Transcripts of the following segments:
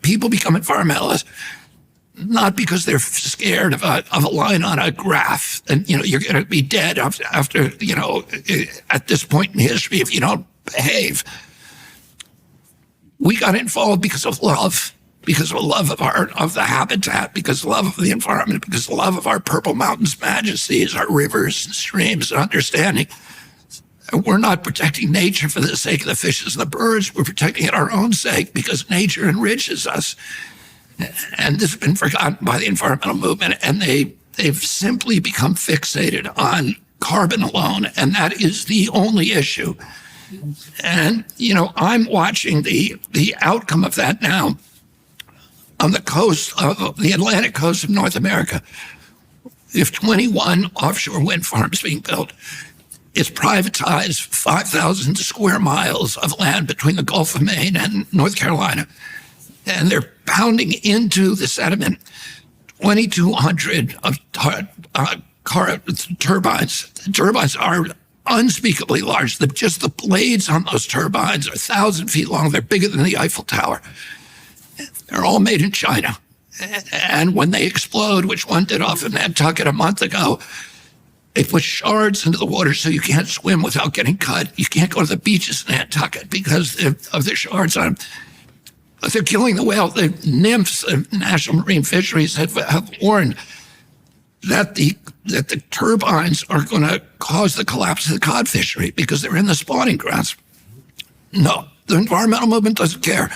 people become environmentalists not because they're scared of a line on a graph and, you're going to be dead after, at this point in history if you don't behave. We got involved because of love of the habitat, because of love of the environment, because of love of our Purple Mountains majesties, our rivers and streams and understanding. We're not protecting nature for the sake of the fishes and the birds. We're protecting it our own sake because nature enriches us. And this has been forgotten by the environmental movement, and they've simply become fixated on carbon alone, and that is the only issue. And, I'm watching the outcome of that now on the coast of the Atlantic coast of North America. If 21 offshore wind farms being built, it's privatized 5,000 square miles of land between the Gulf of Maine and North Carolina. And they're pounding into the sediment 2,200 of turbines. The turbines are unspeakably large. Just the blades on those turbines are 1,000 feet long. They're bigger than the Eiffel Tower. They're all made in China. And when they explode, which one did off in Nantucket a month ago, they put shards into the water so you can't swim without getting cut. You can't go to the beaches in Nantucket because of the shards on them. They're killing the whale. The nymphs of National Marine Fisheries have warned that the turbines are going to cause the collapse of the cod fishery because they're in the spawning grounds. No, the environmental movement doesn't care.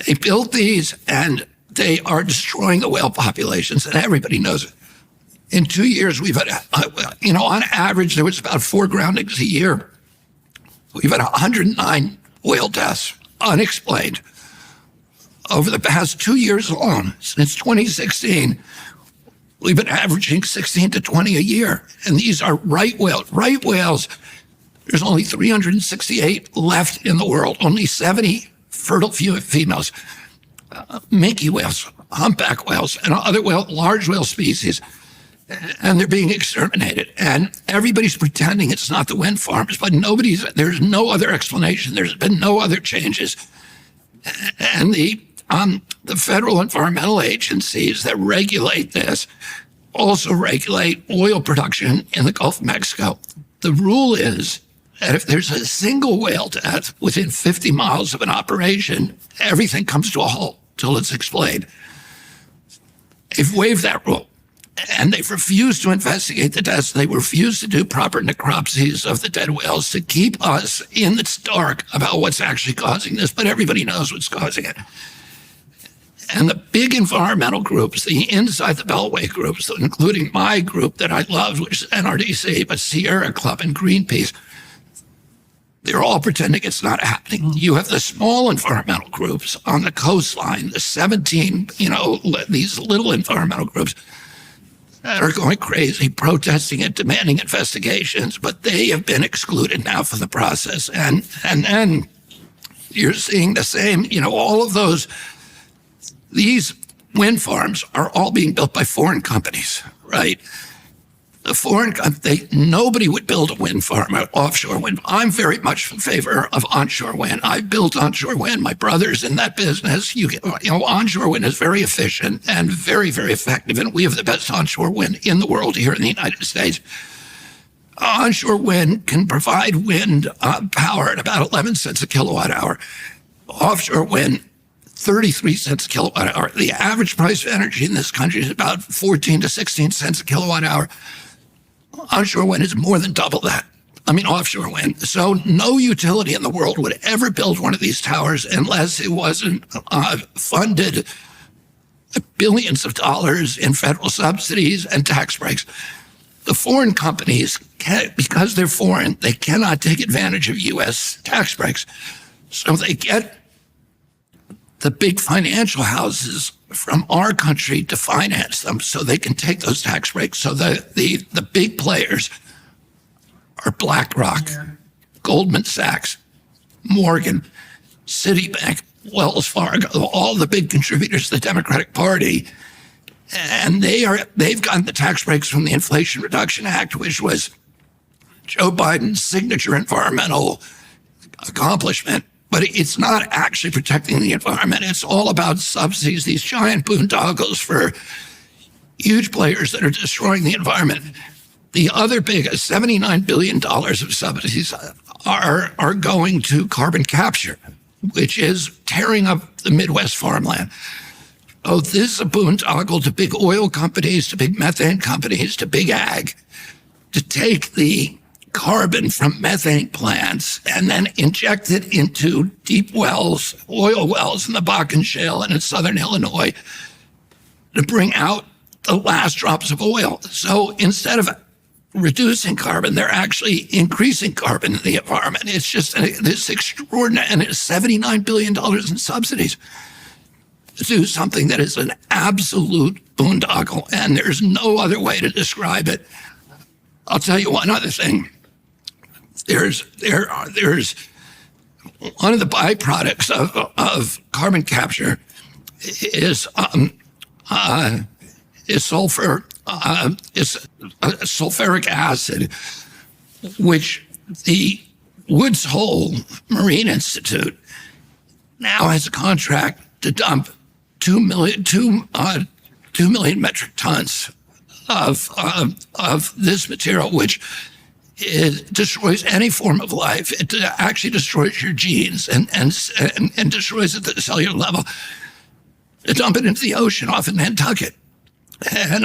They built these, and they are destroying the whale populations, and everybody knows it. In 2 years, we've had, on average, there was about 4 groundings a year. We've had 109 whale deaths, unexplained. Over the past 2 years alone, since 2016, we've been averaging 16 to 20 a year. And these are right whales. Right whales, there's only 368 left in the world, only 70 fertile females. Minke whales, humpback whales, and other large whale species. And they're being exterminated. And everybody's pretending it's not the wind farms, but there's no other explanation. There's been no other changes. And the federal environmental agencies that regulate this also regulate oil production in the Gulf of Mexico. The rule is that if there's a single whale death within 50 miles of an operation, everything comes to a halt till it's explained. They've waived that rule. And they've refused to investigate the deaths. They refuse to do proper necropsies of the dead whales to keep us in the dark about what's actually causing this, but everybody knows what's causing it. And the big environmental groups, the inside the Beltway groups, including my group that I love, which is NRDC, but Sierra Club and Greenpeace, they're all pretending it's not happening. You have the small environmental groups on the coastline, the 17, these little environmental groups that are going crazy, protesting and demanding investigations, but they have been excluded now from the process. And then you're seeing the same, all of these wind farms are all being built by foreign companies, right? Nobody would build a wind farm, an offshore wind. I'm very much in favor of onshore wind. I built onshore wind. My brother's in that business. Onshore wind is very efficient and very, very effective, and we have the best onshore wind in the world here in the United States. Onshore wind can provide wind power at about 11 cents a kilowatt hour. Offshore wind, 33 cents a kilowatt hour. The average price of energy in this country is about 14 to 16 cents a kilowatt hour. Onshore wind is more than double that. Offshore wind. So no utility in the world would ever build one of these towers unless it wasn't funded billions of dollars in federal subsidies and tax breaks. The foreign companies, because they're foreign, they cannot take advantage of U.S. tax breaks. So they get the big financial houses from our country to finance them so they can take those tax breaks. So the big players are BlackRock, Goldman Sachs, Morgan, Citibank, Wells Fargo, all the big contributors to the Democratic Party. And they've gotten the tax breaks from the Inflation Reduction Act, which was Joe Biden's signature environmental accomplishment. but it's not actually protecting the environment. It's all about subsidies, these giant boondoggles for huge players that are destroying the environment. The other big, $79 billion of subsidies are going to carbon capture, which is tearing up the Midwest farmland. Oh, this is a boondoggle to big oil companies, to big methane companies, to big ag, to take the carbon from methane plants and then inject it into deep wells, oil wells in the Bakken Shale and in southern Illinois to bring out the last drops of oil. So instead of reducing carbon, they're actually increasing carbon in the environment. It's just this extraordinary, and it's $79 billion in subsidies to do something that is an absolute boondoggle, and there's no other way to describe it. I'll tell you one other thing. There's one of the byproducts of carbon capture is sulfuric acid, which the Woods Hole Marine Institute now has a contract to dump 2 million metric tons of this material, which destroys any form of life. It actually destroys your genes and destroys it at the cellular level. They dump it into the ocean off in Nantucket. And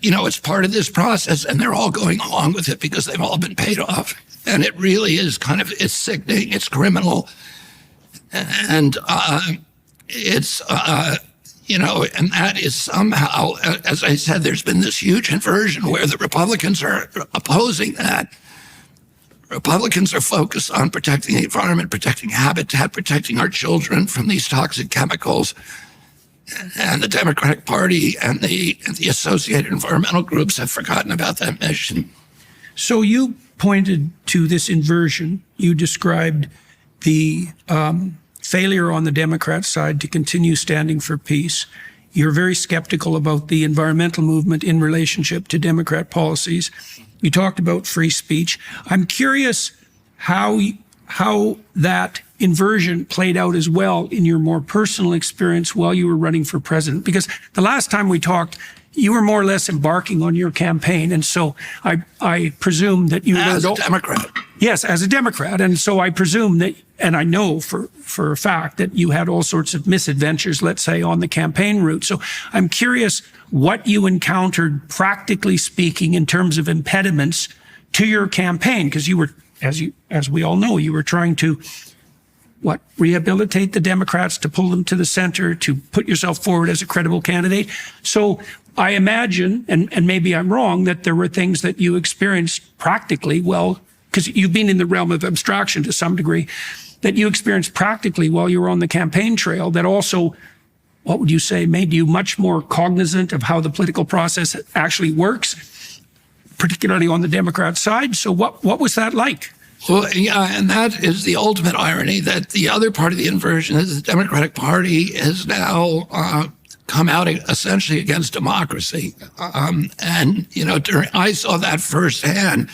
it's part of this process, and they're all going along with it because they've all been paid off. And it really is it's sickening, it's criminal. And and that is somehow, as I said, there's been this huge inversion where the Republicans are opposing that. Republicans are focused on protecting the environment, protecting habitat, protecting our children from these toxic chemicals. And the Democratic Party and the associated environmental groups have forgotten about that mission. So you pointed to this inversion. You described the failure on the Democrat side to continue standing for peace. You're very skeptical about the environmental movement in relationship to Democrat policies. You talked about free speech. I'm curious how that inversion played out as well in your more personal experience while you were running for president. Because the last time we talked, you were more or less embarking on your campaign. And so I presume that you as a Democrat. Yes, as a Democrat. And so I presume that, and I know for a fact that you had all sorts of misadventures, let's say, on the campaign route. So I'm curious what you encountered, practically speaking, in terms of impediments to your campaign, because you were, as we all know, you were trying to rehabilitate the Democrats, to pull them to the center, to put yourself forward as a credible candidate. So I imagine, and maybe I'm wrong, that there were things that you experienced practically, because you've been in the realm of abstraction to some degree, that you experienced practically while you were on the campaign trail that also, what would you say, made you much more cognizant of how the political process actually works, particularly on the Democrat side. So what was that like? Well, yeah, and that is the ultimate irony, that the other part of the inversion is the Democratic Party has now come out essentially against democracy. I saw that firsthand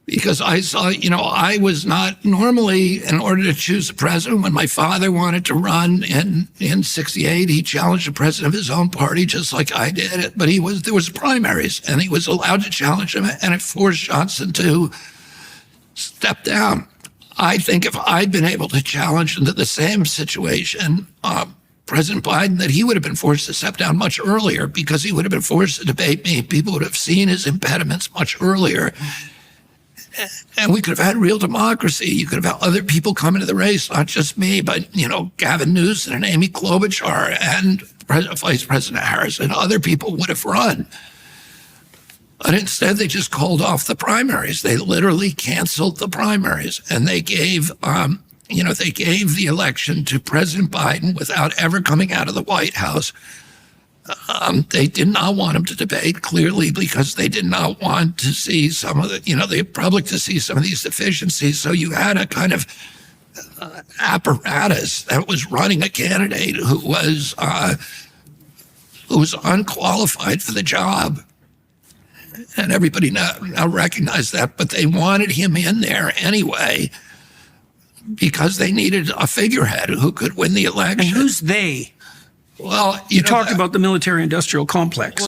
because I saw, I was not normally, in order to choose a president, when my father wanted to run in 68, he challenged the president of his own party just like I did. But there was primaries and he was allowed to challenge him, and it forced Johnson to step down. I think if I'd been able to challenge into the same situation, President Biden, that he would have been forced to step down much earlier because he would have been forced to debate me. People would have seen his impediments much earlier. And we could have had real democracy. You could have had other people come into the race, not just me, but, Gavin Newsom and Amy Klobuchar and Vice President Harris and other people would have run. But instead, they just called off the primaries. They literally canceled the primaries, and they gave the election to President Biden without ever coming out of the White House. They did not want him to debate, clearly, because they did not want to see the public to see some of these deficiencies. So you had a kind of apparatus that was running a candidate who was unqualified for the job. And everybody now recognized that, but they wanted him in there anyway because they needed a figurehead who could win the election. And who's they? Well, You talked about the military-industrial complex.